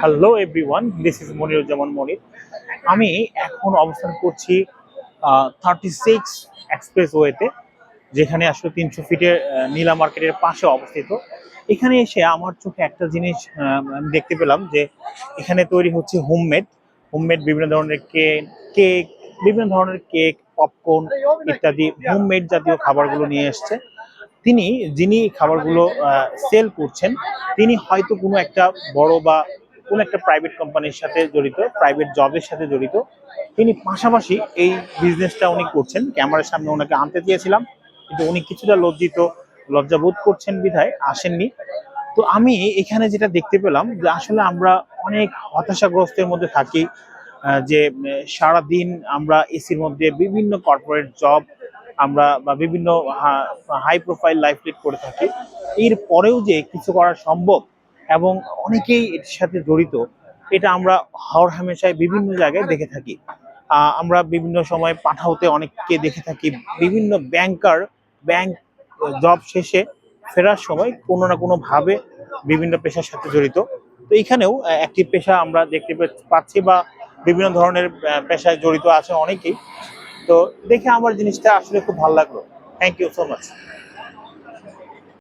Hello everyone, this is Moniruzzaman Monir. আমি এখন অবস্থান করছি 36 এক্সপ্রেসওয়েতে, যেখানে আসলে 300 ফিটের নীলা মার্কেটের পাশে অবস্থিত। এখানে এসে আমার চোখে একটা জিনিস আমি দেখতে পেলাম যে এখানে তৈরি হচ্ছে হোমমেড হোমমেড বিভিন্ন ধরনের কেক, বিভিন্ন ধরনের কেক, পপকর্ন ইত্যাদি হোমমেড জাতীয় খাবারগুলো নিয়ে এসছে। যিনি খাবারগুলো সেল করছেন, তিনি হয়তো কোনো একটা বড় বা কোনো একটা প্রাইভেট কোম্পানির সাথে জড়িত, প্রাইভেট জবের সাথে জড়িত। তিনি পাশাপাশি এই বিজনেসটা উনি করছেন। ক্যামেরার সামনে ওনাকে আনতে চেয়েছিলাম, কিন্তু উনি কিছুটা লজ্জাবোধ করছেন বিধায় আসেননি। তো আমি এখানে যেটা দেখতে পেলাম যে আসলে আমরা অনেক হতাশাগ্রস্তের মধ্যে থাকি, যে সারাদিন আমরা এসির মধ্যে বিভিন্ন কর্পোরেট জব আমরা বা বিভিন্ন হাই প্রোফাইল লাইফ লিড করে থাকি। এর পরেও যে কিছু করা সম্ভব এবং অনেকেই এর সাথে জড়িত, এটা আমরা হর হামেশায় বিভিন্ন জায়গায় দেখে থাকি। আমরা বিভিন্ন সময় পাঠাওতে অনেককে দেখে থাকি, বিভিন্ন ব্যাংক জব শেষে ফেরার সময় কোনো না কোনো ভাবে বিভিন্ন পেশার সাথে জড়িত। তো এখানেও একটি পেশা আমরা দেখতে পাচ্ছি, বা বিভিন্ন ধরনের পেশায় জড়িত আছে অনেকেই। তো দেখে আমার জিনিসটা আসলে খুব ভালো লাগলো। Thank you so much.